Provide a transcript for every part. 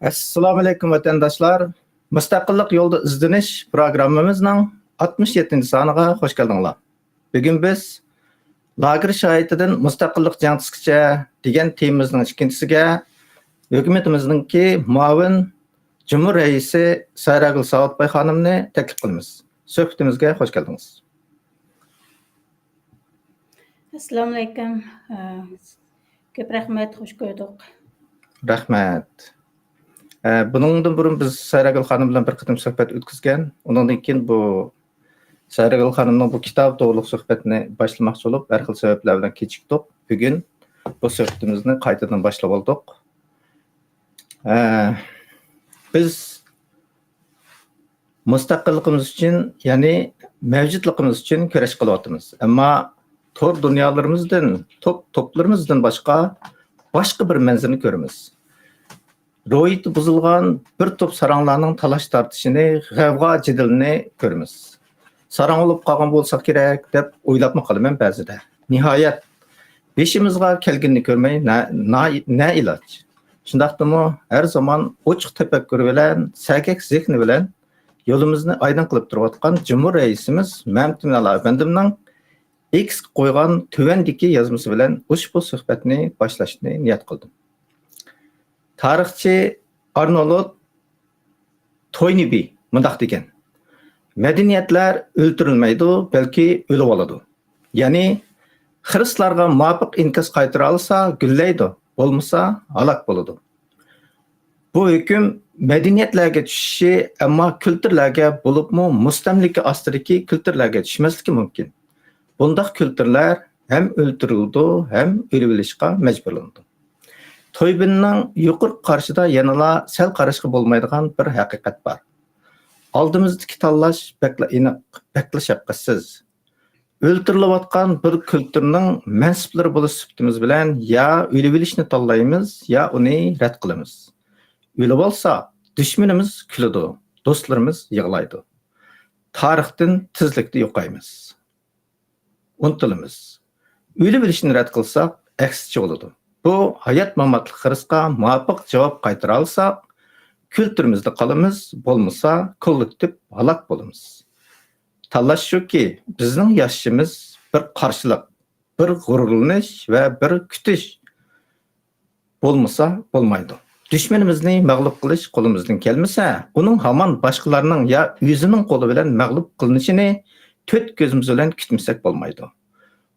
Assalomu alaykum vatandaşlar. Mustaqillik yo'lida izlanish programmamizning 67-soniga xush keldinglar. Bugun biz lager shohitidan mustaqillik jangchisigacha degan temamizning ikkinchisiga hukumatimizningki muavin Cumhur raisi Sayragul Savatbay xonimni taklif qilamiz. Suhbatimizga xush keldingiz. Assalomu alaykum. Ko'p rahmat, xush ko'rdik. Rahmat. Buningdan burun biz Sayragul xonim bilan bir qatim suhbat o'tkazgan. Undan keyin bu Sayragul xonimning bu kitob to'g'riliq suhbatni boshlamoqchi bo'lib, har xil sabablar bilan kechikdik. Bugun bu suhbatimizni qaytadan boshlab oldik. Biz mustaqilligimiz uchun, ya'ni mavjudligimiz uchun kurash qilyapmiz. Ammo tor dunyolarımızdan, toplarimizdan boshqa bir manzilni ko'ramiz. Ro'yiti buzilgan bir top saranglarning talash tortishini, g'avg'o jidilni ko'ramiz. Sarang olib qolgan bo'lsa kerak deb o'ylabmi qolaman ba'zida. Nihoyat beshimizga kelganini ko'rmay na iloj. Shundaqdimi har zaman ochiq tafakkur bilan, sakak zehni bilan yo'limizni aydin qilib turayotgan Cumhur raisimiz Mamnun Binali efendimning X qo'ygan tuvandagi yozmasi bilan ushbu suhbatni boshlashni niyat qildim. Tarixchi Arnold Toynbee mundaq degan: madaniyatlar o'ltirilmaydi, balki o'lib oladi. Ya'ni xristianlarga muvofiq inkas qaytara olsa, gullaydi, bo'lmasa halok bo'ladi. Bu hukm madaniyatlarga tushishi, ammo kulturlarga bo'libmi mustamlika ostidagi kulturlarga tushmasligi mumkin. Bundaq kültürler hem öldürüldü hem ölübilişqa mecburlandı. Toybinning yuqur qarshida yanala sel qarashqa bo'lmaydigan bir haqiqat bor. Oldimizdagi tanlash bekla aniq, bekla shafqatsiz. O'ltirilayotgan bir kültürning mansublari bo'lish sifatimiz bilan ya ölübilishni tanlaymiz, ya uni rad qilamiz. O'lib olsa, dushmanimiz kuladi, do'stlarimiz yig'laydi. Tarixdan tezlikda yo'qaymiz. Unutulamiz. O'lib bilishni rad qilsak, aksicha bo'ladi. Bu hayot mamatlik xirisqa muvofiq javob qaytara olsak, kulturimizda qolamiz, bo'lmasa kollektiv halok bo'lamiz. Tanlash shuki, bizning yashashimiz bir qarshilik, bir g'ururlanish va bir kutish bo'lmasa bo'lmaydi. Dushmanimizni mag'lub qilish qo'limizdan kelmasa, uning hamon boshqalarning ya o'zining qo'li bilan mag'lub qilinishini to'rt ko'zimiz bilan kutmasak bo'lmaydi.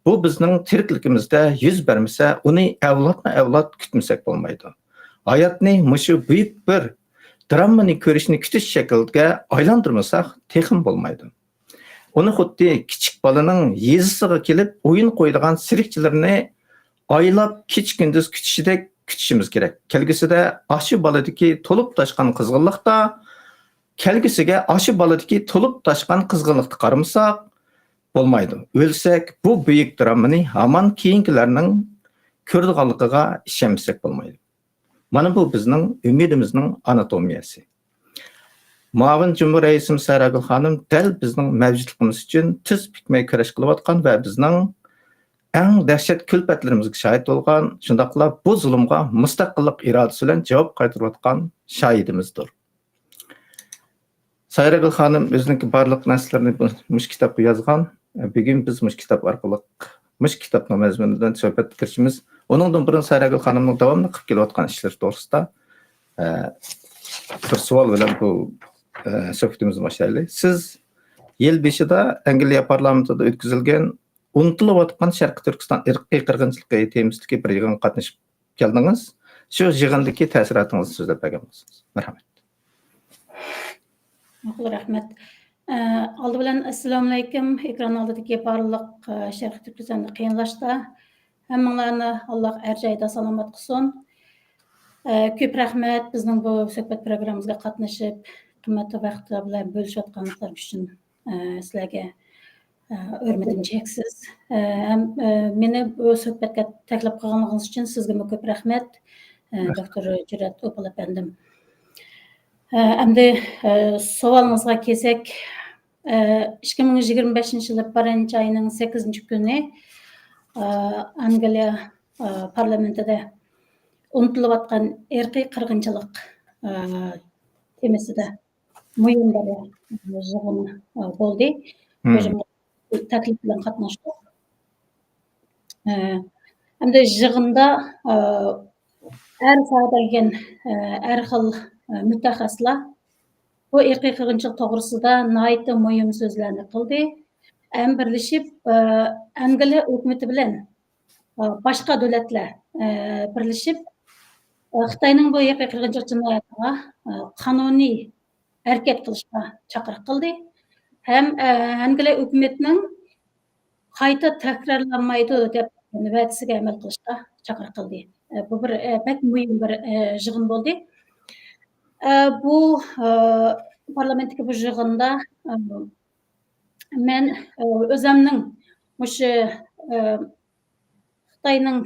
Bu bizning tirikligimizda yuz bermasa, uni avlodma-avlod kutmasak bo'lmaydi. Hayotni mushu buyuk bir dramani ko'rishni kutish shakliga aylantirmasak, texim bo'lmaydi. Uni xuddi kichik bolaning yezisiga kelib o'yin qo'yadigan sirikchilarni oylab kech-kunduz kutishidek kutishimiz kerak. Kelgusida ashu boladagi to'lib toshgan qizg'inlikda kelgisiga ashu boladagi to'lib toshgan qizg'inlikni qaramasak bo'lmaydi. O'lsak, bu buyuk dramani hamon keyingilarning ko'rdiganligiga ishonmasak bo'lmaydi. Mana bu bizning umidimizning anatomiyasi. Muavin Cumhur raisimiz Sayragul xonim dal bizning mavjudligimiz uchun tiz pikmay kurash qilayotgan va bizning eng dahshat kulfatlarimizga shohid bo'lgan, shundaqla bu zulmga mustaqillik irodasi bilan javob qaytarayotgan shohidimizdir. Sayragul xonim o'zining barliq narsalarni mush kitobga yozgan. Bugun biz mush kitob orqali mush kitobning mazmunidan suhbat qilishimiz. Uningdan burun Sayragul xonimning davomli qilib kelayotgan ishlari to'g'risida bir savol bilan bu suhbatimizni boshlaylik. Siz yil 5-da Angliya parlamentida o'tkazilgan unutilayotgan Sharqiy Turkiston irqiy qirg'inchiligi temasidagi bir yig'inga qatnashib keldingiz. Shu yig'indagi ta'siriyotingizni so'zlab bergansiz. Marhamat. Rahmat. Oldi bilan assalomu alaykum. Ekran oldidagi barliq Sharqiy Turkistonni qiynalashda hammanglarni Alloh har joyda salomat qilsin. Ko'p rahmat bizning bu suhbat programmamizga qatnashib, qimmatli vaqtlar bilan bo'lishayotganliklaringiz uchun sizlarga hurmatim cheksiz. Meni bu suhbatga taklif qilganingiz uchun sizga ko'p rahmat. Doktor Jur'at Opal efendim. Endi savolingizga kelsak, 2025-yil 1-oyning 8-kuni Angliya parlamentida unutilayotgan irqiy qirg'inchilik temesida moyunları yig'in bo'ldi. O'zim taklif bilan qatnashdim. Hamda yig'inda har sohadan har xil mutaxassislar bu irqiy qirg'inchilik to'g'risida nihoyatda muhim so'zlarni qildi. Birlashib Angliya hukumati bilan boshqa davlatlar birlashib Xitoyning bu irqiy qirg'inchilik jinoyatiga qonuniy harakat qilishga chaqiriq qildi. Ham Angliya hukumatining qayta takrorlanmaydi deb va'dasiga amal qilishga chaqiriq qildi. Bu bir pek muhim bir yig'in bo'ldi. Bu parlamentdagi bu yig'inda men o'zimning o'sha Xitoyning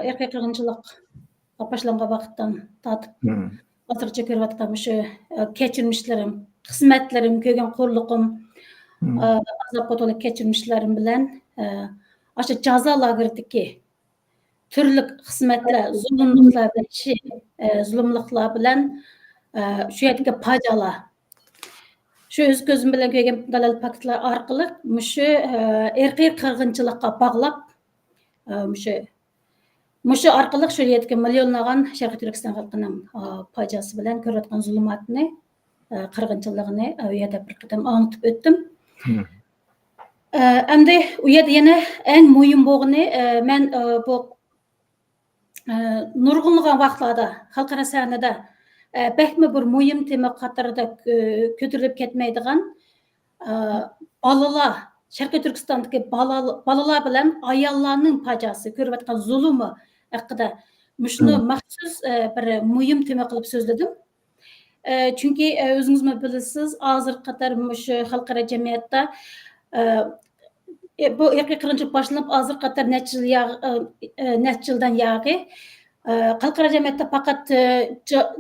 irqiy qirg'inchilik boshlangan vaqtdan tortib hozircha ko'rayotgan o'sha kechirmishlarim, xizmatlarim, ko'rgan qo'rliqim, azobga to'la kechirmishlarim bilan o'sha jazo lageridagi turli xizmatlar, zulmliklar bilan shu yerdagi pajalar, shu o'z ko'zim bilan ko'rgan dalil faktlar orqali shu irqiy qirg'inchilikqa bog'lab Mushu orqali shu yerdagi millionlagan Sharqiy Turkiston xalqining fojiasi bilan ko'rayotgan zulmatni, qirg'inchiligini u yerda bir qadam anglitib o'tdim. Endi u yerda yana eng muhim bo'lgani men bu nurg'unlagan vaqtlarda xalqaro sahnada bakmi bir muhim tema qatorida ko'tarilib ketmaydigan bolalar, Sharqiy Turkistondagi bolalar bilan ayollarning fojiasi, ko'rayotgan zulmi haqida shuni maxsus bir muhim tema qilib so'zladim. Chunki o'zingiz bilasiz, hozir qator shu xalqaro jamiyatda bu irqiy qirg'inchilik boshlanib hozir qator necha yildan yog'i xalqaro jamiyatda faqat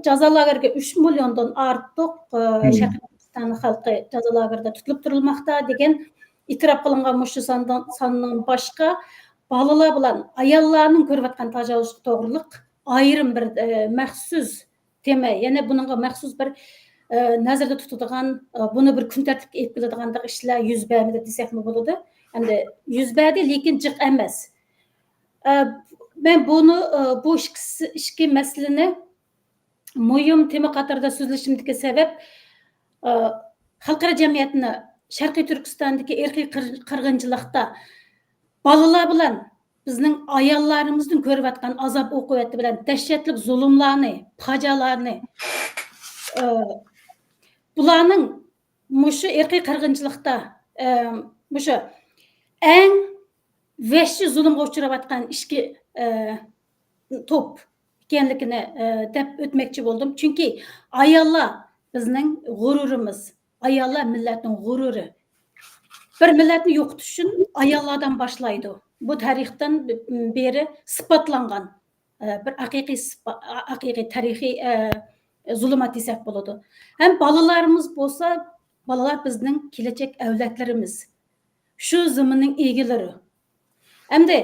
jazo lageriga 3 milliondan ortiq Sharqiy Turkiston xalqi jazo lagerida tutilib turilmoqda degan e'tirof qilingan shu sondan boshqa bolalar bilan ayollarning ko'rayotgan tajovuzga to'g'riliq ayrim bir maxsus tema, yana buningga maxsus bir nazarda tutadigan, buni bir kun tartibga olib keladigan ishlar yuz bermadi desakmi bo'ladi. Endi yuz berdi, lekin jiq emas. Men buni bu ikki masalani muhim tema qatorida so'zlashimdagi sabab xalqaro jamiyatni Sharqiy Turkistondagi irqiy qirg'inchilikda bolalar bilan bizning ayollarimizning ko'rayotgan azob uqubati bilan dahshatli zulmlarni, fojialarni bularning mushu irqiy qirg'inchilikda mushu eng vahshiy zulmga uchrayotgan ikki to'p ekanligini deb o'tmoqchi bo'ldim. Chunki ayollar bizning g'ururimiz, ayollar millatning g'ururi. Bir millatni yo'qotish uchun ayollardan boshlaydi. Bu tarixdan beri isbotlangan bir haqiqiy tarixiy zulmat desak bo'ladi. Ham bolalarimiz bo'lsa, bolalar bizning kelajak avlodlarimiz. Shu zaminning egalari. Endi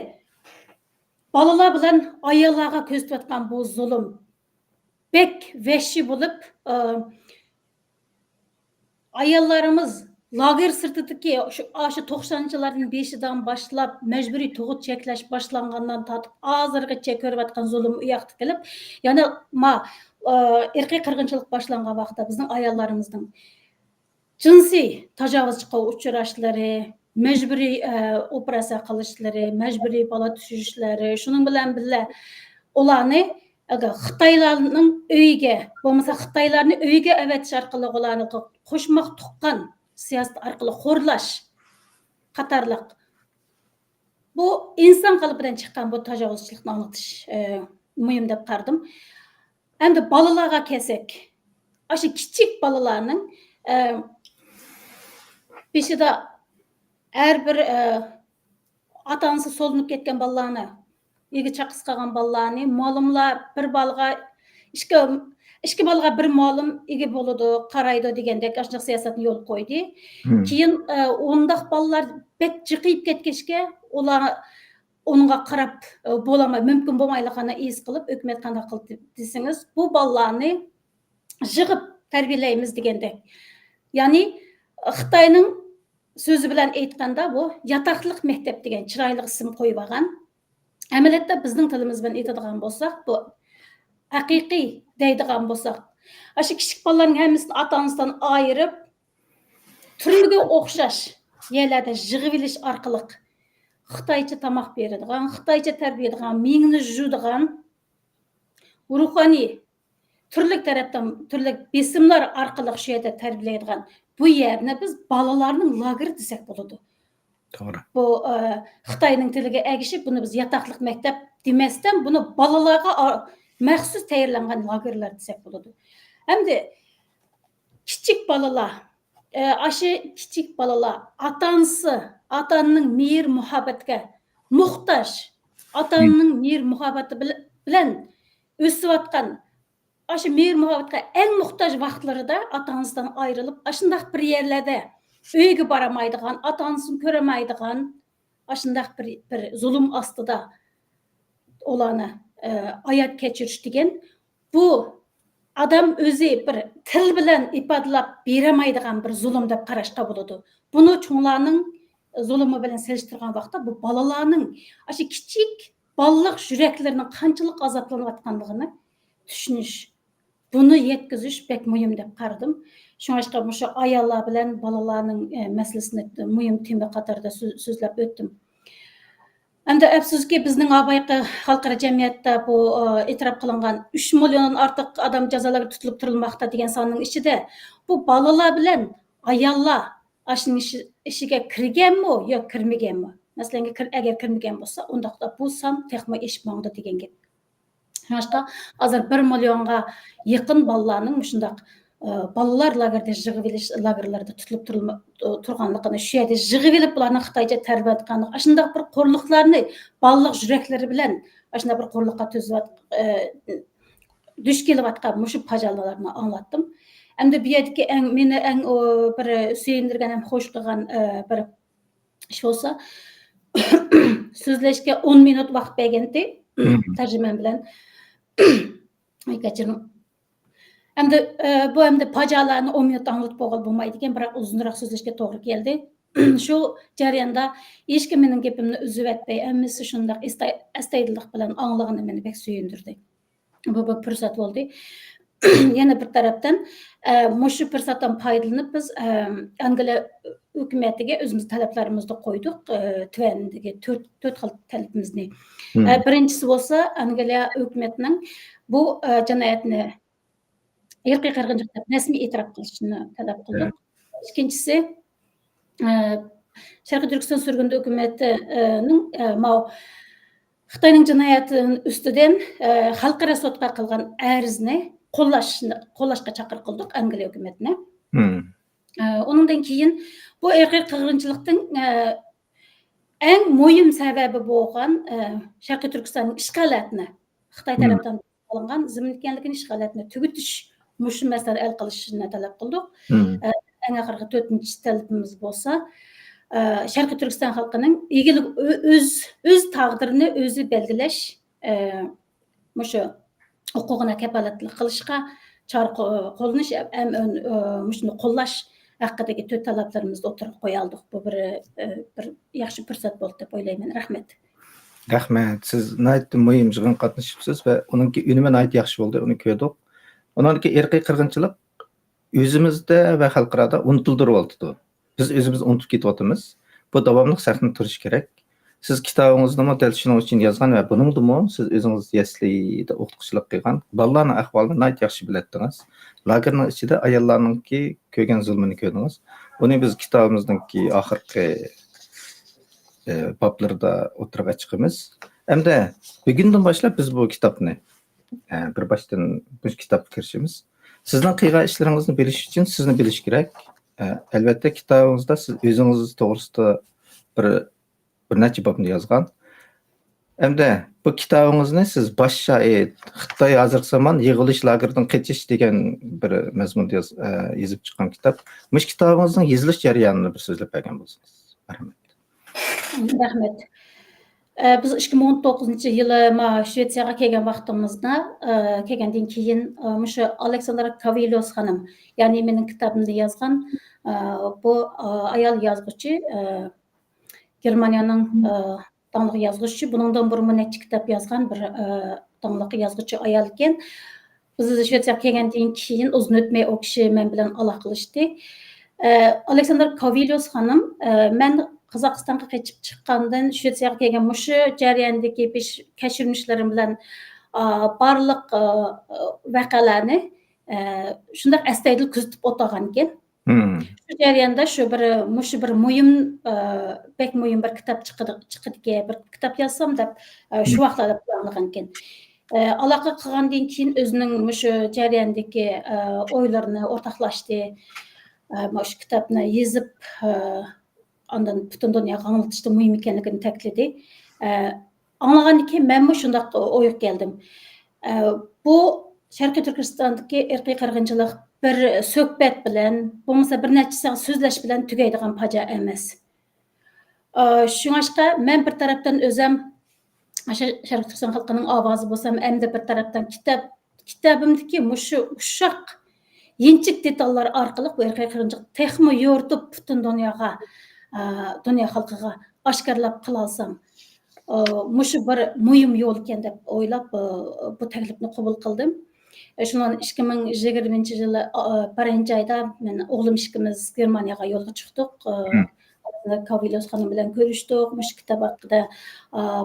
bolalar bilan ayollarga ko'rsatayotgan bu zulm bek vahshiy bo'lib, ayollarimiz lager sirtidagi shu 90-yillarning 5idan boshlab majburiy tug'ut cheklash boshlangandan tortib hozirgacha ko'rayotgan zulm u yoqda kelib, yana irqiy qirg'inchilik boshlangan vaqtda bizning ayollarimizning jinsiy tajovuzga uchrashlari, majburiy operatsiya qilishlari, majburiy bola tushishlari, shuning bilan birga ularni Xitoylarning uyiga, bo'lmasa Xitoylarni uyiga avatish orqali ularni qo'shmoq tuqqan siyosat orqali xo'rlash qatorliq. Bu inson qalbidan chiqqan bu tajovuzchilikni anglatish muhim deb qaradim. Endi bolalarga kelsak, o'sha kichik bolalarning beshida har bir ota-onasi so'linib ketgan bolalarni, ega chaqis qolgan bolalarni ma'lumlar bir bolaga ikki bolaga bir ma'lum ega bo'ladi, qaraydi degandek ashunday siyosatni yo'l qo'ydi. Keyin undaq bolalar bek jiqib ketgachga ular unga qarab bo'lamay, mumkin bo'lmayligini his qilib, hukumat qanday qildi desangiz, bu bolalarni жығып тәрбиелейміз дегенде. Яғни Қытайның сөзі білән айтқанда бұл ятақлық мектеп деген чырайлы ісім қойып алған. Әмәлетте біздің тілімізбен айтadigan болсақ, бұл haqiqiy deydigan болсақ, ашы кішік балалардың әмісін ата-анасынан айырып, түрліге оқшаш еләді жығып еліш арқылық Қытайча тамақ бередіған, Қытайча тәрбиедіған, миңіні жудыған, рухани түрлік тараптан түрлік бесімлер арқылық шүйеде тәрбиелейдіған bu yerine biz balalarının lager desek buludu. Doğru. Bu Xitayning tiliga egişip bunu biz yataklık mektep demesden bunu balalarga məxsus tayyorlangan lagerlar desek buludu. Hem de kiçik balalar, aşı kiçik balalar atanın mehir muhabbetke muhtaç, atanın mehir muhabbeti bilen ösüp atkan aşı mehir muhabbetke en muhtaç vaxtları da atanızdan ayrılıp aşındaq bir yerlerde öyge baramaydıgan, atanısını köremaydıgan aşındaq bir zulüm astıda olanı ayat keçiriş degen bu adam özü bir til bilen ifadalap beremaydigan bir zulüm dep qarashqa boludu. Bunu çoğlarının zulümü bilen seliştirgan vaqtda bu balalarının aşı kiçik ballık yüreklerinin qançılık azaplanıp atqanlığını düşünüş. Bunu yetkiziş pek mühim dep qaradım. Şoňaşqa bu ayallar bilen balalarının meselesini mühim tema qatarda sözlep ötdüm. Endi afsuski bizning abayqı xalqara jamiyatda bu etiraf qilingan 3 milliondan artıq adam jazalarga tutulup turilmoqda degan sonning ichida bu balalar bilen ayallar aşının işiga kirganmi yo kirmaganmi? Masalan, agar kirmagan bo'lsa, undaqda bu son texmo eshitmoqda degan gap. Şoňaşqa hozir 1 millionga yaqin balalarning shundaq balalar lagerda jig'ib elish lagerlarda tutulup turganligini, shu yerda jig'ib elib bularni Xitoycha tarbiya etganligi, shundaq bir qo'rliqlarni balliq yuraklari bilan shundaq bir qo'rliqqa duch kelayotgan mushu pajallarni anglatdim. Endi bu yerdagi meni eng bir suyundirgan ham xush qilgan bir ish bo'lsa, so'zlashga 10 minut vaqt berganda tarjimam bilan kechiring. Endi bu endi pajalarni 10 minut anlatib bo'lgan bo'lmaydi ekan, biroq uzunroq so'zlashga to'g'ri keldi. Shu jarayonda hech kim mening gapimni uzib etmay, hammasi shundaq astoydillik bilan anglaganini meni bek suyundirdi. Bu bir fursat bo'ldi. Yana bir tarafdan shu fursatdan foydalanib biz Angliya hukumatiga o'zimiz talablarimizni qo'ydik. Tuvandagi 4 xil talabimizni. Birinchisi bo'lsa, Angliya hukumatining bu jinoyatni irqiy qirg'inchilik deb rasmiy e'tirof qilishini talab qildik. Ikkinchisi, Sharqiy Turkiston surgundi hukumatining Xitoyning jinoyatining ustidan xalqaro sudga qilgan arzni qo'llashga chaqir qildik Angliya hukumatini. Onundan keyin bu irqiy qirg'inchilikning eng muhim sababi bo'lgan Sharqiy Turkistonning ishg'olotini Xitoy tomonidan qilingan zimin ekanligini ishg'olotni tugutish mushu masala hal qilishni talab qildik. Eng oxirgi 4-chi talabimiz bo'lsa, Sharqiy Turkiston xalqining egilik o'z taqdirini o'zi belgilash mushu huquqini kafolatlik qilishga chora qo'llanish ham mushuni qo'llash haqidagi 4 talablarimizni o'tirib qo'ya oldik. Bu bir yaxshi fursat bo'ldi deb o'ylayman. Rahmat. Rahmat. Siz nayt muhim jig'in qatnashibsiz va uningki unumi nayt yaxshi bo'ldi, uni ko'rdik. Uningki irqiy qirg'inchilik o'zimizda va xalqarada unutildirib oldi. Biz o'zimiz unutib ketyapmiz. Bu davomli sahna turish kerak. Siz kitobingizni dal shuning uchun yozgan va buningdimi siz o'zingiz yaslida o'qituvchilik qilgan bolalarning ahvolini nayt yaxshi biladingiz. Lagerning ichida ayollarningki ko'rgan zulmini ko'rdingiz. Uni biz kitobimizningki oxirgi bablarda o'tirib chiqamiz. Endi bugundan boshlab biz bu kitobni bir boshdan bu kitobga kirishimiz. Sizning qilgan ishlaringizni bilish uchun sizni bilish kerak. Albatta kitobingizda siz o'zingiz to'g'risida bir necha babni yozgan. Endi bu kitobingizni siz bosh shoir Xitoy hozirgi zamon yig'ilish lageridan qochish degan bir mazmunda yozib chiqqan kitob. Mush kitobingizning yozilish jarayonini bir so'zlab bergan bo'lsangiz. Rahmat. Rahmat. Biz 2019-yılı Şvetsiyaga kelgen vaqtimizda kelgenden keyin mushu Aleksandra Kavelios hanım, yani mening kitabimda yazgan bu ayol yazgıcı, Germaniyaning tanlıq yazgıcı, buningdan burun necha kitap yazgan bir tanlıq yazgıcı ayol ekan. Biz Şvetsiyaga kelgandan keyin uzun o'tmay o kishi men bilan aloqalashdi. Aleksandra Kavelios hanım, men Qozog'istonga qochib chiqqandan Shvetsiyaga kelgan mushu jarayondagi kashirmishlerim bilan barliq voqealarni shunday astoydil kuzatib o'tgan ekan. Shu jarayonda bir muhim bek muhim bir kitob chiqadiga bir kitob yozsam deb shu vaqtlarda planlagan ekan. Aloqa qilgandan keyin o'zining mushu jarayondagi o'ylarini o'rtoqlashdi. Shu kitobni yozib ondan butun dunyoga anglitishda muhim ekanligini ta'kidladi. Anglagandan keyin men shunday o'yga keldim. Bu Sharqiy Turkistondagi irqiy qirg'inchilik bir suhbat bilan, bo'lmasa bir necha soat so'zlash bilan tugaydigan fojia emas. Shunga men bir tarafdan o'zim Sharqiy Turkiston xalqining ovozi bo'lsam, endi bir tarafdan kitobimdagi mushu uşaq yinchik detallar orqali bu irqiy qirg'inchilik texmi yo'ritib butun dunyo xalqiga oshkorlab qila olsam, mushu bir muhim yo'l ekan deb o'ylab bu taklifni qabul qildim. Shundan 2020-yılı 1-oyda men o'g'lim ikkimiz Germaniyaga yo'lga chiqdik. Kavelios xonim bilan ko'rishdik, mush kitob haqida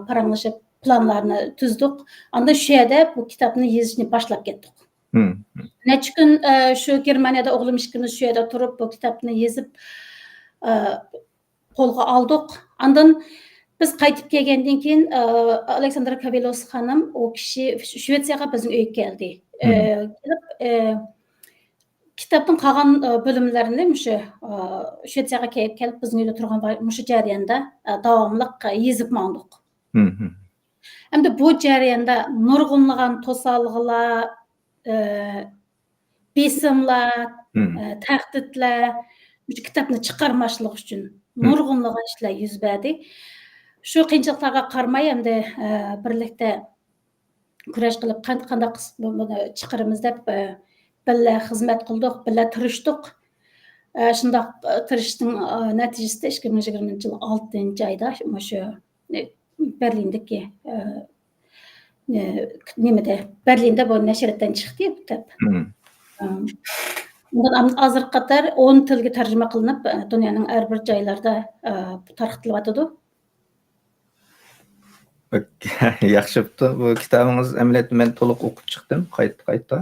paranglashib planlarni tuzdik. Anda shu yerda bu kitobni yozishni boshlab ketdik. Necha kun shu Germaniyada o'g'lim ikkimiz shu yerda turib bu kitobni yozib qo'lga oldik. Andan biz qaytib kelgandan keyin Aleksandra Kavelios xonim o kishi Shvetsiyaga bizning uyga keldi. Kelib kitobning qolgan bo'limlarini Shvetsiyaga kelib bizning uyda turgan mushu jarayonda davomli yozib mandik. Endi bu jarayonda nurg'unlagan to'salg'lar, besimlar, tahdidlar, kitobni chiqarmaslik uchun nurg'unlagan ishlar yuz berdi. Shu qiyinchiliklarga qaramay endi birlikda kurash qilib qanday buni chiqaramiz deb birga xizmat qildik, birga tirishdik. Shundoq tirishning natijasida 2020-yil 6-oyda shu Berlindagi Berlinda bu nashriyatdan chiqdi kitob. Bundan hozir qator 10 tilga tarjima qilinib, dunyoning har bir joylarida tarqatilyapti. Yaxshi bo'pti. Bu kitobingiz amaliyotda men to'liq o'qib chiqdim, qayta.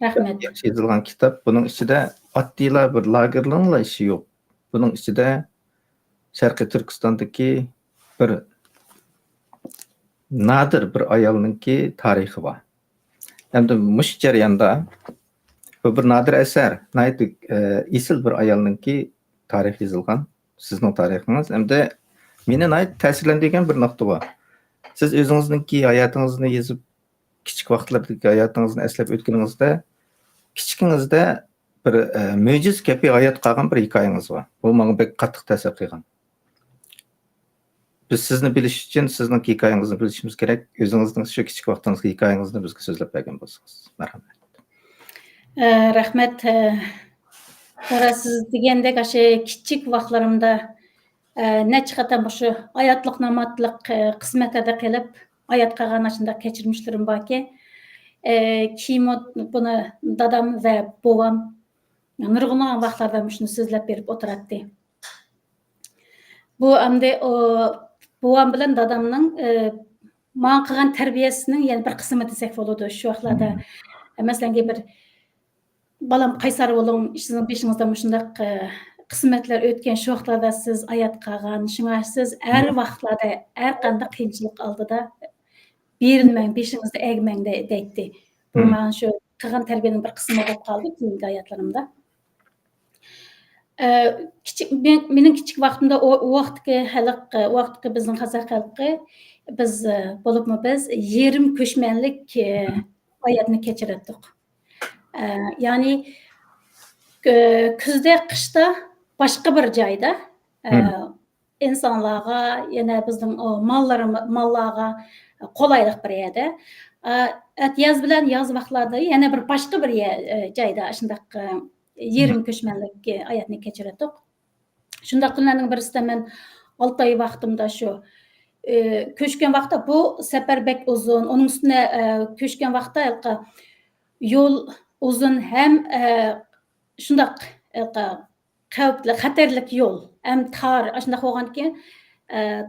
Rahmat. Yaxshi yozilgan kitob. Buning ichida oddiylar bir lagerlarning ishi yo'q. Buning ichida Sharqiy Turkistondagi bir nadir bir ayolninki tarixi bor. Endi mush jarayonda bu bir nadir asar, esil bir ayolninki tarixi yozilgan, sizning tarixingiz. Endi meni ta'sirlantirgan bir nuqta bor. Siz o'zingizningki hayotingizni yozib, kichik vaqtlardagi hayotingizni eslab o'tganingizda, kichkingizda bir mo'jiz kabi hayot qolgan bir hikoyangiz bor. Bu menga bek qattiq ta'sir qilgan. Biz sizni bilish uchun sizning hikoyangizni bilishimiz kerak. O'zingizning shu kichik vaqtingizda hikoyangizni bizga so'zlab bergan bo'lsangiz. Marhamat. Rahmat. Siz degandek o'sha kichik vaqtlarimda necha qatam shu hayotlik namatlik qismatida qilib hayot qilgan shunday kechirmishlarim borki, keyin buni dadam va bovam nurg'unlagan vaqtlarda shuni so'zlab berib o'tiradi. Bu endi bovam bilan dadamning men qilgan tarbiyasining yana bir qismi desak bo'ladi. Shu vaqtlarda masalan bir balam qaysar bo'ling, sizning beshingizda shunday qismatlar o'tgan shu vaqtlarda siz hayot qilgan, shunga siz har vaqtlarda har qanday qiyinchilik oldida berilmang, beshingizda egmang deydi. Bu men shu qilgan tarbiyaning bir qismi bo'lib qoldi keyingi hayotlarimda. Mening kichik vaqtimda o vaqtga bizning qozoq xalqi biz yerim ko'chmanlik hayotni kechirdik. Ya'ni kuzda, qishda boshqa bir joyda insanlarga, yana bizning mallarga qolaylık bir ýerde. Yaz bilen yaz wagtlarda yana bir başga bir joyda şundaq yerim köçmenlik aýatyny keçiretdik. Şundaq günlerden birisinde men 6 ay wagtymda şu köçken wagtda bu sefer bek uzun, onun üstüne köçken wagtda yol uzun hem şundaq käwpli, haterlik yol, hem tar, aşındaq bolgandyken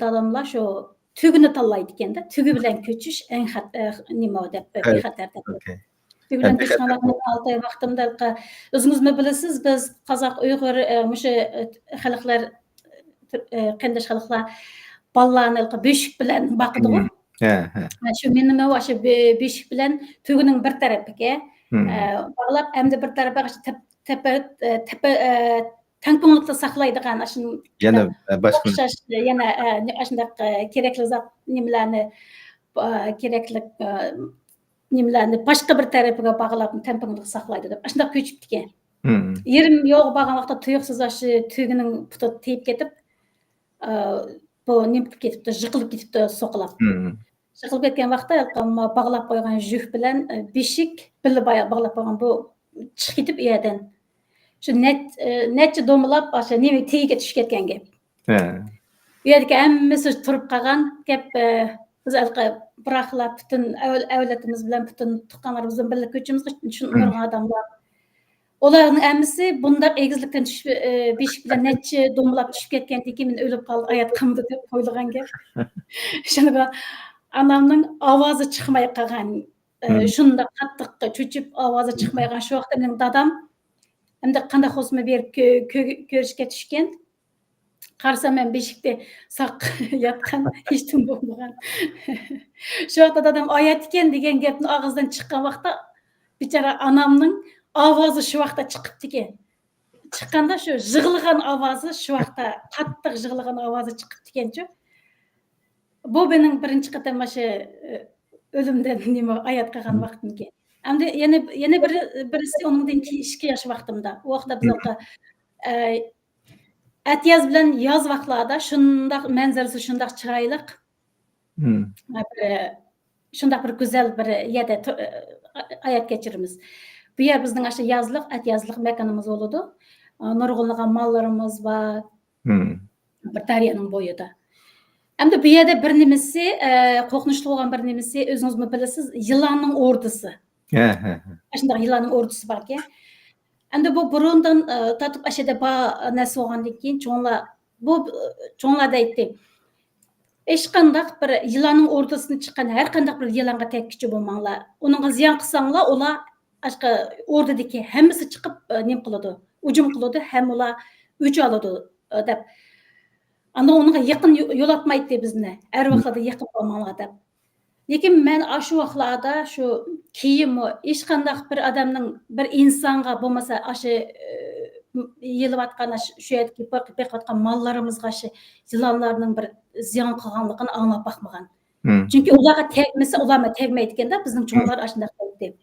dadamlar şu tügünü tanlaydy eken-de, tügü bilen köçüş en nima dep, behater dep. Okay. Tügü bilen köçken wagtda 6 ay wagtymda özüňiz mi bilesiz, biz Kazak, Uýgur, muşu halyklar, kendeş halyklar ballarny beşik bilen bakdygy. Şu menim waşy beşik bilen tügüniň bir tarapiga baglap, hem de bir tarapiga tepe taňpyňlykda saklaýdygan aşyn Yana başka yana aşındaq kerekli zat nimelerni kerekli nimelerni başka bir tarapiga baglap taňpyňlykda saklaýdy dep aşındaq köçüpdiken. Yerim ýok bagan wagtda tuýuksyz aşy tügüniň puty teýip ketip bu nimip ketipdi, jykylyp ketipdi sokulap. Jykylyp ketken wagtda baglap goýgan jüh bilen beşik bille baglap goýgan bu çykyp ketip ýerden. Şu netçe domulap aşa neme teýike düşüp ketken gep. Ýerdeki hemmesi turup kalgan gep biz bıraklap bütün äwletimiz bilen bütün tukanlarymyz bilen birlik köçümüz şunlar adamlar. Olaryň hemmesi bunda egizlikden düşüp beşik bilen netçe domulap düşüp ketkendikin men ölüp kaldy aýatkamdy dep goýulgan gep. Şunuga anamyň awazy çykmaý kalgan, şunda kattyk çöçüp awazy çykmaý kalgan şu wagtda menin dadam hem de kanda hosma bir körüşke düşken. Karsam men beşikde sak yatkan hiç tüm bolmagan. Şu wagtda dadam aýat eken degen gepni agızdan çykkan wagtda biçara anamyň awazy şu wagtda çykypdy eken. Çykkanda şu jygylygan awazy şu wagtda kattyk jygylygan awazy çykypdy eken. Bu benim birinci qatam maşa ölümden nime aýat kalgan wagtym eken. Hem de yine birisi onundan 2 yaş wagtymda. O wagtda biz yaz bilen yaz wagtlarda şundaq manzarasy şundaq çyraýlyk. Şundaq bir güzel bir ýerde aýat geçirimiz. Bu ýer bizning aşa yazlyk mekanymyz bolady. Nurgullygan mallarymyz bar. Bir daryanyň boýunda. Hem de bu ýerde bir nimesi koknuşly bolgan bir nimesi özüňiz mi bilesiz, ýylanyň ordusy. Aşındaq ýylanyň ordusy barki. Hem de bu burundan tatıp aşede näse bolgandan keyin çoňlar da aýtdy. Eşkandaq bir ýylanyň ordusyny çykkan her kandaq bir ýylanga tekkiçi bolmaňlar. Onuňa ziýan kılsaňlar, ola aşka ordudaki hemmesi çykyp nim kılady, ujum kılady, hem ola üç alady dep. Anda onuňa ýakyn ýol atmaýdy bizne. Her wagtda ýakyn bolmaňlar dep. Lekin men aşu wagtlarda şu kiyim eşkandaq bir adamnyň bir insanga bolmasa aşy ýylyp atkan şu ýerdeki bekip atkan mallarymyzga aşy ýylanlarynyň bir ziýan kılganlygyny aňlap bakmagan. Çünki olarga tegmese olar tegmeýdi eken-de bizning çoňlar aşyndak diýdi.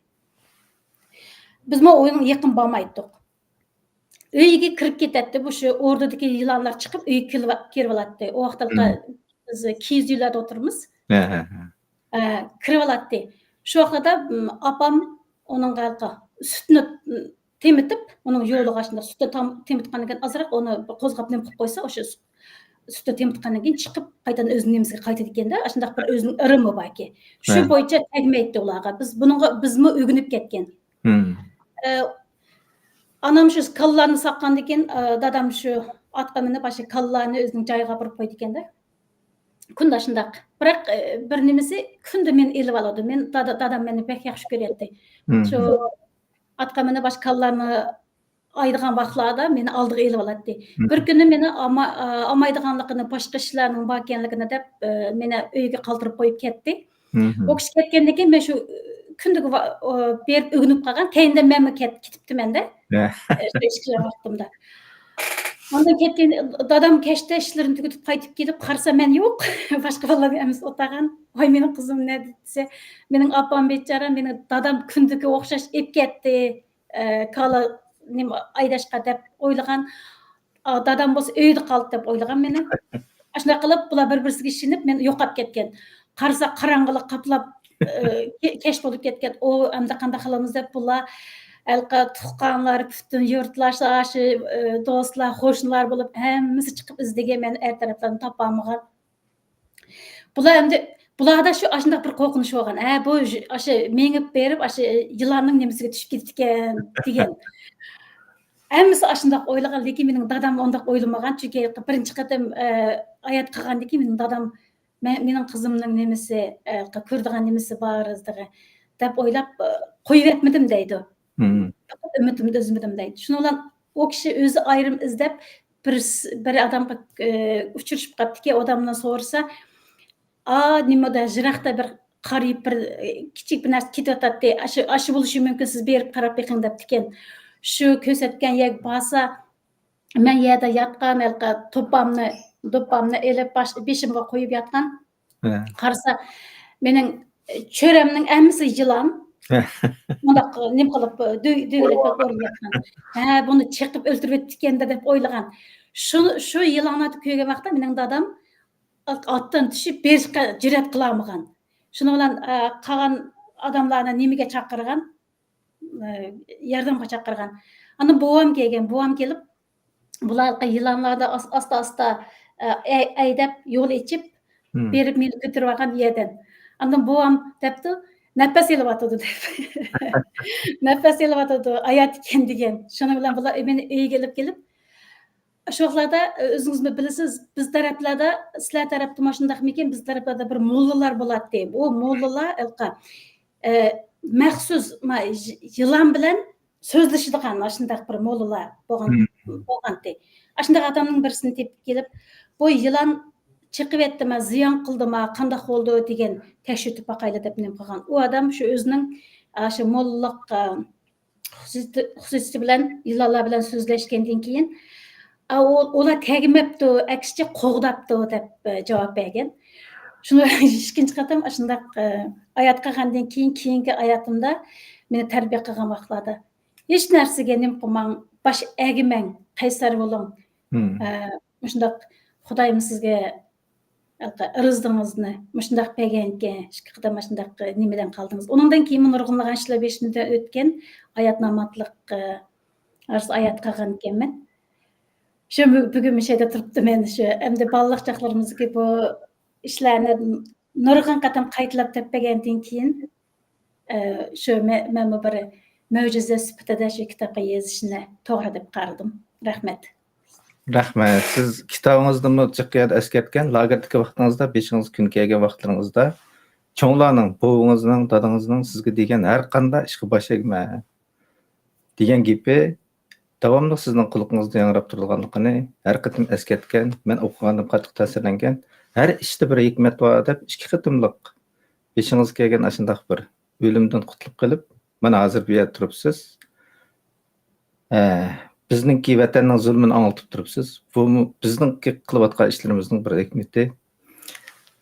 Biz mo oýuň ýakyn barmaýdyk. Öýge kirip ketdi bu şu ordudaki ýylanlar çykyp öýge kirip alatdy. O wagtda biz 200 ýyllarda oturmuz. Kirip alatdy. Şu wagtda apam onuň galka sütüni temitip, onuň ýoluga aşynda sütü temitgandan keyin azrak onu kozgap nem kılıp koysa, oşu sütü temitgandan keyin çykyp gaýtan özüniň nemisiga gaýtady eken-de, aşyndak bir özüniň ırmy barki. Şu boýunça tegmeýdi ularga. Bizmi öýgünüp ketken. Anam şu kallarını sakkandan keyin dadam şu atga minip aşy kallarını özüniň jaýyga burup goýdy eken-de. Kunda şundaq. Birak bir nimesi künde men elip alady. Men dadam meni pek ýaxşy görýärdi. Şu atga minip baş kallarını aýdygan wagtlarda meni aldyga elip alatdy. Bir günü meni amaýdyganlygyny, başga işläriniň bar ekenligini dep meni öýge kaldyryp goýup ketdi. O kişi ketgenden keyin men şu kündüki berip ögünüp kalgan, teýinde men ketipdim mende. Eşki wagtymda. Ondan ketken dadam keşte işlerini tügütüp gaýtyp gelip karsa men ýok. Başga balalar emes otagan. Oy meniň kızım ne dese, meniň apam beçara meni dadam kündüki okşaş ep ketdi. Kala nim aýdaşka dep oýlagan. Dadam bolsa öýde kaldy dep oýlagan meni. Ашна qilib, bular bir-birisiga ishinib, men yo'qolib ketgan. Qarasa qarang'ilik qaplab kech bo'lib ketgan. O endi qanday qilamiz deb bular alqa tuqqanlar, butun yurtlar, shu do'stlar, qo'shnilar bo'lib hammasi chiqib izdiga men er tarafdan topolmagan. Bularda shu ashunday bir qo'rqinish bo'lgan. Bu o'sha mengib berib, o'sha yilonning nimasiga tushib ketgan degan. Hammasi ashunday o'ylagan, lekin mening dadam unday o'ylamagan, chunki birinchi qatam oyat qilgandan keyin mening dadam mening qizimning nimasi, ko'rdigan nimasi bor deb o'ylab qo'yib etmadim deydi. Ümitimni üzmedim deydi. Şunu olan o kishi o'zi ayrim izlab bir odamga uchrashib qolibdiki, odamdan so'rasa, nimada jiraqda bir qarayib bir kichik bir narsa ketyotadi, aşı bo'lishi mumkin, siz berib qarab beqing debdikan. Shu ko'rsatgan yer bo'lsa, men yerda yotgan do'ppamni elib beshimga qo'yib yotgan. Qarasa, mening cho'ramning hammasi yilon. Bundaq nim qilib dögülekpe ko'rib yotgan. Buni chiqib o'ltirib etgan deb o'ylagan. Shu yilonni ko'rgan vaqtda mening dadam otdan tushib berishga jur'at qilolmagan. Shuni bilan qolgan odamlarni nimaga chaqirgan? Yordamga chaqirgan. Ana buvam kelgan, buvam kelib bularga yilonlarda asta-asta aydab yo'l ichib berib meni ko'tarib olgan yerdan. Andan buvam debdi, nafas elyapti deb. Nafas elyapti, ayat ekan degan. Shuni bilan bular meni uyga kelib shu vaqtlarda o'zingiz bilasiz, biz taraflarda, sizlar tarafda mashundaqmikin, biz taraflarda bir mollalar bo'ladi deb. O mollalar maxsus yilon bilan so'zlashadigan shundaq bir mollalar bo'lgandi. Shundaq odamning birisini tepib kelib, bu yilon chiqib etdimi, ziyon qildimi, qanday bo'ldi degan tekshirib baqayli deb nim qilgan. U odam shu o'zining shu mollaq xususiyati bilan yilonlar bilan so'zlashgandan keyin ular tegmabdi, aksicha qo'g'dabdi deb javob bergan. Shuni ikkinchi qatam shundaq oyat qilgandan keyingi hayotimda meni tarbiya qilgan vaqtlarda hech narsaga nim qilmang, bosh egmang, qaysar bo'ling. Shundaq Xudoyim sizga rizqingizni shundaq berganki, ikki qadam shundaq nimadan qoldingiz. Undan keyin nurg'unlagan ishlar 5 minutdan o'tgan oyatnomatliq oyat qilgan ekanman. Shu bugun mishayda turibdi men shu endi balliq chaqlarimizga bu ishlarni nurg'un qadam qaytlab teppagandan keyin shu men bir mo'jiza sifatida shu kitobga yozishni to'g'ri deb qaradim. Rahmat. Rahmat. Siz kitobingizni chiqqan eskartgan lagerdagi vaqtingizda, 5 kun kelgan vaqtlaringizda cho'nglarning, buvingizning, dadangizning sizga degan har qanday ishga bosh egma degan gapi davomli sizning quloqingizda yangrab turganligini har qatim eskartgan, men o'qigandan qattiq ta'sirlangan. Har ishda bir hikmat bor deb 2 qatimliq beshingiz kelgan ashundaq bir o'limdan qutulib qilib, mana hozir bu yerda turibsiz. Bizningki vatanning zulmini anlatib turibsiz. Bu bizning qilayotgan ishlarimizning bir hikmati.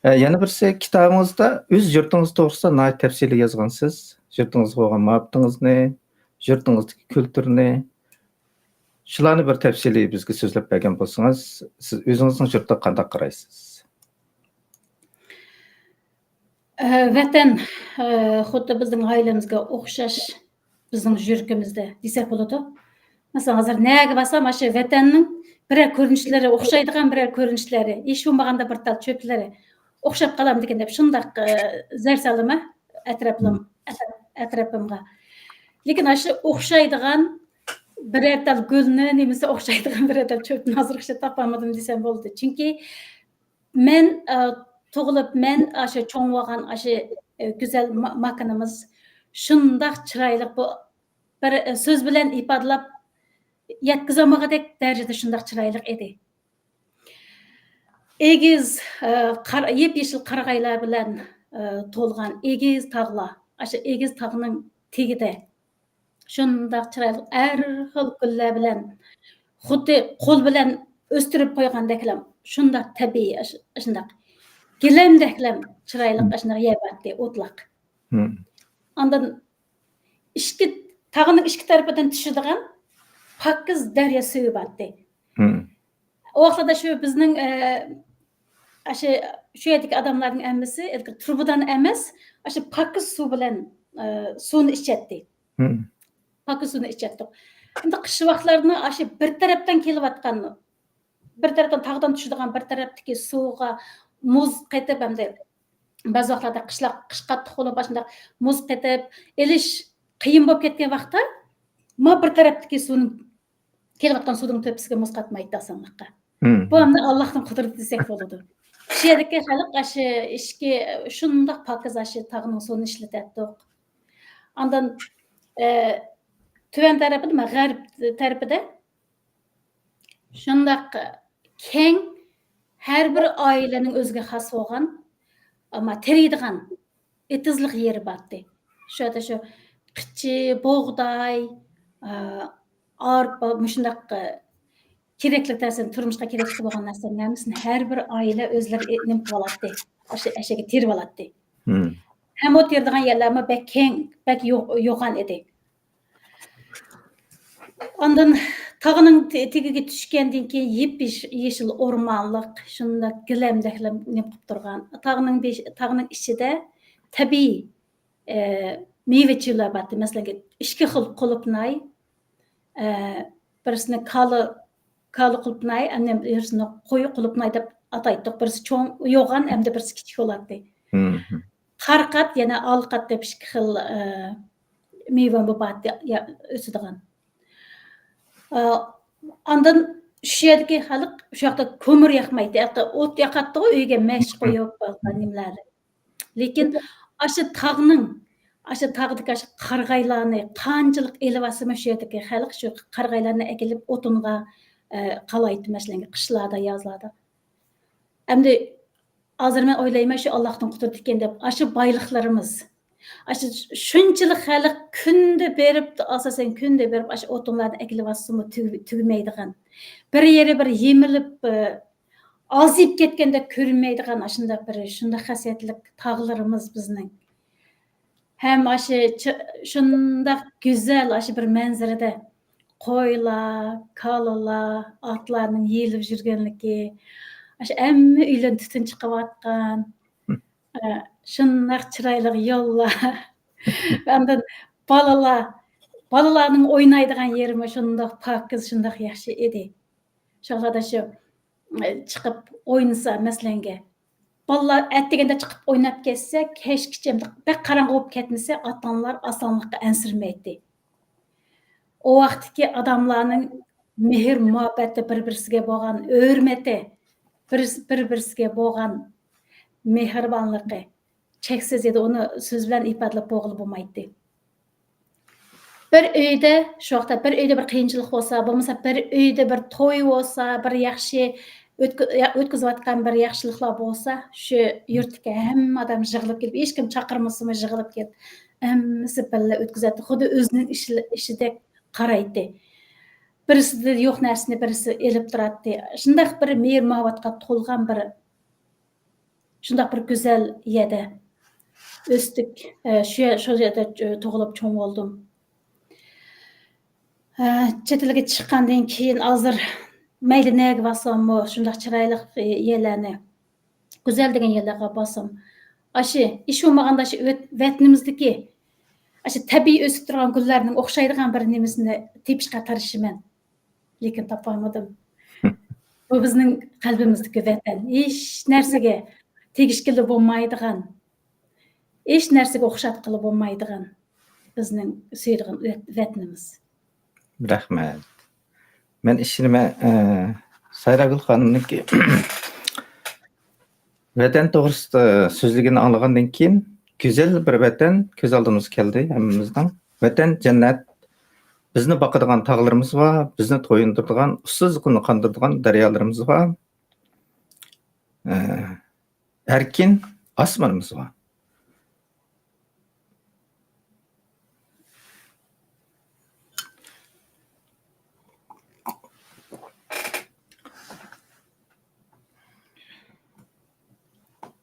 Yana birisi kitobingizda o'z yurtingiz to'g'risida nihoyat tafsili yozgansiz. Yurtingizga bo'lgan muhabbatingizni, yurtingizdagi kulturni, shularni bir tafsili bizga so'zlab bergan bo'lsangiz, siz o'zingizning yurtga qanday qaraysiz? Vatan xuddi bizning oilamizga o'xshash bizning yurtimizda desak bo'ladi. Masalan, hozir nega bo'lsam, shu vatanning birer ko'rinishlari o'xshaydigan birer ko'rinishlari, hech bo'lmaganda bir tal cho'plari o'xshab qolam degan deb shundaq zar solima atrofimga. Lekin shu o'xshaydigan birer tal gulni nimasi o'xshaydigan birer tal cho'pni hozirgacha topolmadim desam bo'ldi. Chunki men tug'ilib, men shu cho'ng bo'lgan shu go'zal makonimiz shundaq chiroyli bu bir so'z bilan ifodalab yetkazolmagadek darajada shundaq chiroyli edi. Egiz yep-yeshil qarag'aylar bilan to'lgan egiz tog'lar, shu egiz tog'ning tagida shundaq chiroyli har xil gullar bilan xuddi qo'l bilan o'stirib qo'ygandeklar, shundaq tabiiy, shundaq gilamdeklar chiroyli shundaq yebatdi, o'tloq. Ondan tog'ning ikki tarafidan tushadigan pokiz daryo suvi bordi. O vaqtda shu bizning Şu yerdeki adamların emmisi turbadan emas, pakis suv bilan suvni ichatdi. Pakis suvni ichatdik. Endi qish vaqtlarini bir tarafdan kelayotgan, bir tarafdan tog'dan tushadigan bir tarafdagi suvga muz qetib hamda ba'zi vaqtlarda qish qattiq bo'lib boshida muz qetib elish qiyin bo'lib ketgan vaqtda bir tarafdagi suvni kelayotgan suvning tepasiga muz qatmaydi osonlikqa. Bu hamda Allohning qudrati desak bo'ladi. Shu yerdagi xalq ishga shundoq pokiz tog'ning suvini ishlatdik. Ondan tuvan tarafida, g'arb tarafida shundoq keng har bir oilaning o'ziga xos bo'lgan, ammo teriydigan etizliq yeri bordi. Shu qichi, bug'doy, arpa, shundoq kerakli narsa, turmushga kerakli bo'lgan narsalarni har bir oila o'zlari nim qiladi. Ashaga terib oladi. Ham o terdigan yerlarmi bak keng, bak yo'g'an edi. Ondan tog'ning tegiga tushgandan keyin yep-yeshil o'rmonlik, shunda gilamdaklar nima qilib turgan. Tog'ning ichida tabiiy meva-chevar bor. Masalan, ikki xil qulupnay, birisini kali qulupnay, birisini qo'y qulupnay deb ataydik. Birisi cho'ng yo'g'an, hamda birisi kichik bo'ladi. Qarqat, yana olqat deb ikki xil meva bor o'sadigan. Ondan shu yerdagi xalq shu yoqda ko'mir yoqmaydi. O't yoqadi, uyga mash qo'yib qolgan nimalar. Lekin tog'dagi qarg'aylarni qanchalik elivasimi shu yerdagi xalq shu qarg'aylarni ekilib o'tinga qalaydi, masalan, qishlarda, yozlarda. Endi hozir men o'ylayman shu Allohning qudrati ekan deb, boyliqlarimiz shunchalik xalq kunda berib, asosan kunda berib, o'tinlarni ekilivasimi tugmaydigan. Bir yeri bir yemilib, azib ketganda ko'rinmaydigan shunday xasiyatli tog'larimiz bizning. Ham shunday go'zal bir manzarada qo'ylar, kalalar, otlarning yelib yurganligi, hamma uylar tutun chiqayotgan, shunday chiroyli yo'llar. Ondan balalarning o'ynaydigan yerimi shunday pokiz, shunday yaxshi edi. Shoxlarda chiqib o'ynasa, masalan, balalar atdeganda chiqib o'ynab ketsa, kechgacha bir qarang'i bo'lib ketmasa, ota-onalar osonlikqa ansirmaydi. O vaqtdagi odamlarning mehr muhabbati, bir-birisiga bo'lgan hurmati, bir-birisiga bo'lgan mehribonligi cheksiz edi. Uni so'z bilan ifodalab bo'lmaydi. Bir uyda, shu vaqtda bir uyda bir qiyinchilik bo'lsa, bo'lmasa bir uyda bir to'y bo'lsa, bir yaxshi o'tkazayotgan bir yaxshiliklar bo'lsa, shu yurtga hamma odam yig'ilib kelib, hech kim chaqirmasimi yig'ilib kelib, hammasi birga o'tkazadi. Xuddi o'zining ishidek qaraydi. Birisida yo'q narsani birisi elib turadi. Shunday bir mehr muhabbatga to'lgan shunday bir go'zal yerda o'sdik. Shu yerda tug'ilib cho'ng bo'ldim. Chet elga chiqqandan keyin hozir mayli nega borsam, shunday chiroyli yerlarni, go'zal degan yerlarga borsam, ish bo'lmaganda vatnimizdagi tabiiy o'sib turgan gullarning o'xshaydigan bir nimasini tepishga tirishaman. Lekin topolmadim. Bu bizning qalbimizdagi vatan. Hech narsaga tegishli bo'lmaydigan, hech narsaga o'xshatqili bo'lmaydigan bizning suydigan vatanimiz. Rahmat. Men ishimni Sayragul xonimniki vatan to'g'risida so'zligini anglagandan keyin go'zal bir vatan ko'z oldimizga keldi hammamizdan. Vatan jannat. Bizni boqadigan tog'larimiz va bizni to'yindiradigan, ussiz qonni qondiradigan daryolarimiz va erkin osmonimiz va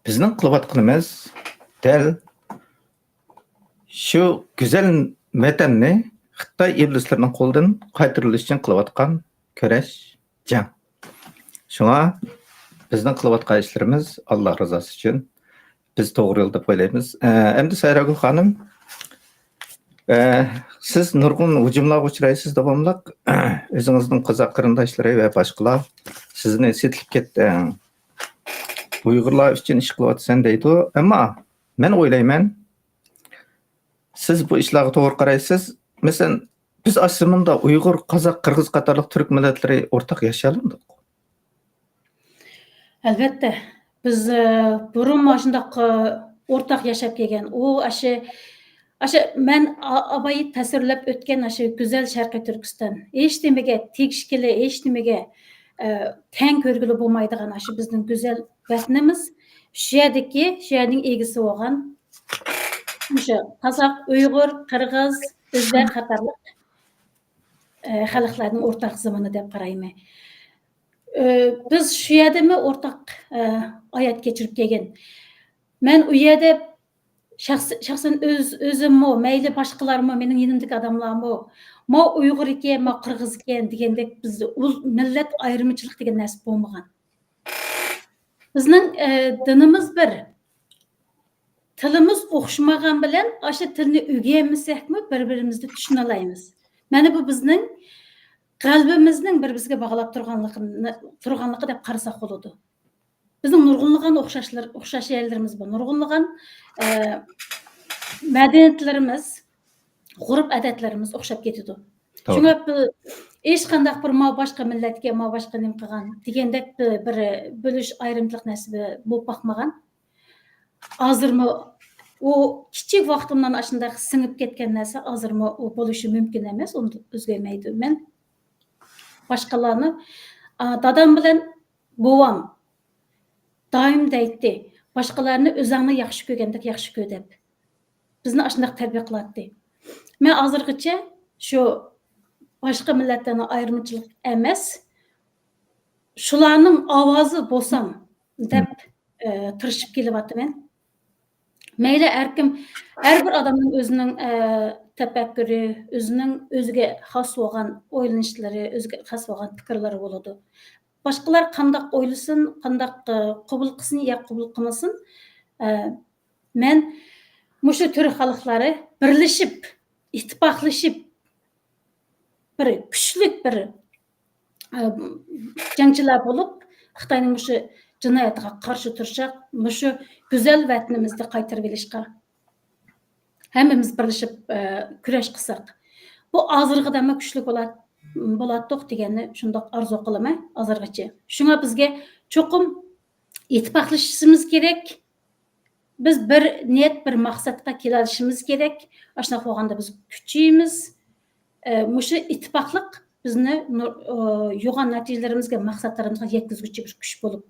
bizning qilayotganimiz dal shu go'zal vatanni Xitoy iblislarning qo'lidan qaytarilish uchun qilayotgan kurash, jang. Shunga bizning qilayotgan ishlarimiz Alloh rizosi uchun biz to'g'ri yo'l deb o'ylaymiz. Endi Sayragul xonim, siz nurg'un hujumlarga uchraysiz davomliq. O'zingizning qozoq qarindoshlari va boshqalar sizni setilib ketdi. Uyg'urlar uchun ish qilyapsan deydi. Ammo men o'ylayman, siz bu ishlarga to'g'ri qaraysiz. Masalan, biz aslında Uyg'ur, qozoq, qirg'iz qatorliq turk millatlari o'rtaq yashayolmaydi. Albatta, biz burun mana shundoq o'rtaq yashab kelgan. U men abayı tasvirlab o'tgan go'zal Sharqiy Turkiston. Hech nimaga tegishkili, hech nimaga teng ko'rgili bo'lmaydigan bizning go'zal vatanimiz. Shu yerning egisi bo'lgan o'sha qozoq, Uyg'ur, qirg'iz, o'zbek qatorliq xalqlarning o'rtaq zamoni deb qarayman. Biz shu yerdami o'rtaq hayot kechirib kelgan. Men u yerda shaxsan o'zimmi, mayli boshqalarmi, mening yonimdagi odamlarmi, mo Uyg'ur ekan, mo qirg'iz ekan degandek bizda millat ayirmachilik degan narsa bo'lmagan. Bizning dinimiz bir, tilimiz o'xshamagan bilan o'sha tilni o'rganmasakmi bir-birimizni tushuna olamiz. Mana bu bizning qalbimizning bir-biriga bog'lab turganligi deb qarasak bo'ladi. Bizning nurg'unlagan o'xshash yerlarimiz bor. Nurg'unlagan madaniyatlarimiz, urf odatlarimiz o'xshab ketadi. Shunga hech qanday bir boshqa millatga, boshqa nim qilgan degandek bir bo'lish ayrimchilik narsa bo'lib boqmagan. Hozirmi u kichik vaqtimdan shunday singib ketgan narsa hozirmi u bo'lishi mumkin emas, uni o'zgarmaydi. Men boshqalarni dadam bilan bovam doim deydi, boshqalarni o'zingni yaxshi ko'rgandek yaxshi ko'r deb. Bizni shunday tarbiya qiladi. Men hozirgacha shu boshqa millatlarni ayirmachilik emas, shularning ovozi bo'lsam deb tirishib kelyapman. Mayli har bir odamning o'zining tafakkuri, o'ziga xos bo'lgan o'ylanishlari, o'ziga xos bo'lgan fikrlari bo'ladi. Boshqalar qanday o'ylasin, qanday qabul qilsin yoki qabul qilmasin, men mushu turk xalqlari birlashib, ittifoqlashib bir kuchli bir jangchilar bo'lib, Xitoyning mushu jinoyatiga qarshi turishaq, mushu go'zal vatanimizni qaytarib olishga hammamiz birlashib kurash qilsak, bu hozirgida ham kuchli bo'ladi deganni shundoq orzu qilaman hozirgacha. Shunga bizga cho'qim ittifoqlashishimiz kerak. Biz bir niyat, bir maqsadga kelishimiz kerak. Ashuna bo'lganda biz kuchimiz, mushu ittifoqlik bizni yo'g'on natijalarimizga, maqsadlarimizga yetkazuvchi bir kuch bo'lib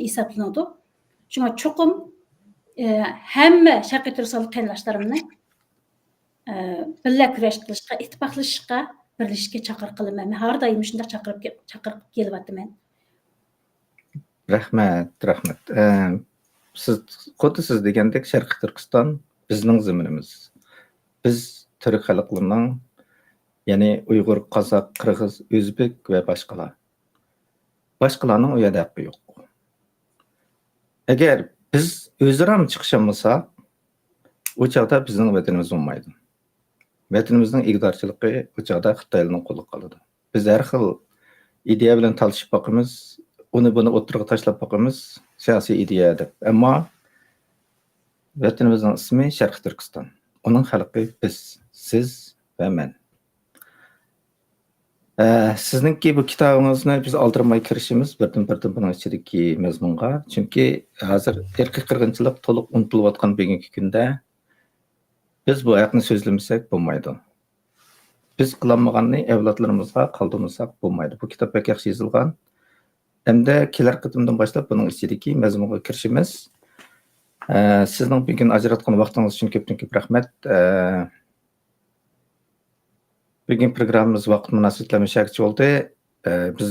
hisoblanadi. Shunga cho'qim hamma Sharqiy Turkiston qarindoshlarimizni birga kurash qilishga, ittifoqlashishga, birlashishga chaqiriq qilaman. Men har doim shunday chaqirib kelyapman. Rahmat. Siz degandek Sharqiy Turkiston bizning zaminimiz. Biz turk xalqlarining, ya'ni Uyg'ur, qozoq, qirg'iz, o'zbek va boshqalarning u yerda haqqi yo'q. Agar biz o'zaro chiqishimizsa, u chog'da bizning vatanimiz bo'lmaydi. Vatanimizning ig'dorchiligi u chog'da Xitoyning qo'liga qoladi. Biz har xil ideya bilan talashib boqamiz, uni buni o'tirg'a tashlab boqamiz, siyosiy ideya deb. Ammo vatanimizning ismi Sharqiy Turkiston. Uning xalqi biz, siz va men. Sizningki bu kitobingizni biz oldirmay kirishimiz birdan buning ichidagi mazmunga. Chunki hozir erkak qirg'inchilik to'liq unutilayotgan bugungi kunda biz bu haqni so'zlamasak bo'lmaydi. Biz qilolmaganni avlodlarimizga qoldirmasak bo'lmaydi. Bu kitob pek yaxshi yozilgan. Endi kelar qitimdan boshlab buning ichidagi mazmunga kirishimiz. Sizning bugun ajratgan vaqtingiz uchun ko'p rahmat. Bugun programmamiz vaqt munosabatlari mushakchi bo'ldi. Biz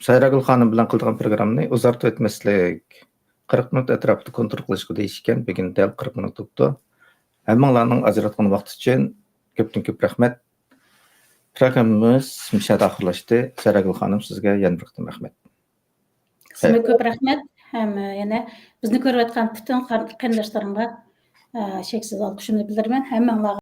Sayragul xonim bilan qilgan programmani uzartib o'tmaslik, 40 minut atrofida kontrol qilishga deyishgan. Bugun dal 40 minut o'tdi. Hammanglarning ajratgan vaqt uchun ko'p rahmat. Programmamiz mushada oxirlashdi. Sayragul xonim, sizga yana bir rahmat. Sizге көп рахмет. Һәм яна безне күреп аткан бүтән кардәшләремгә чексез алкышымны белдерәмен. Һәммәңләргә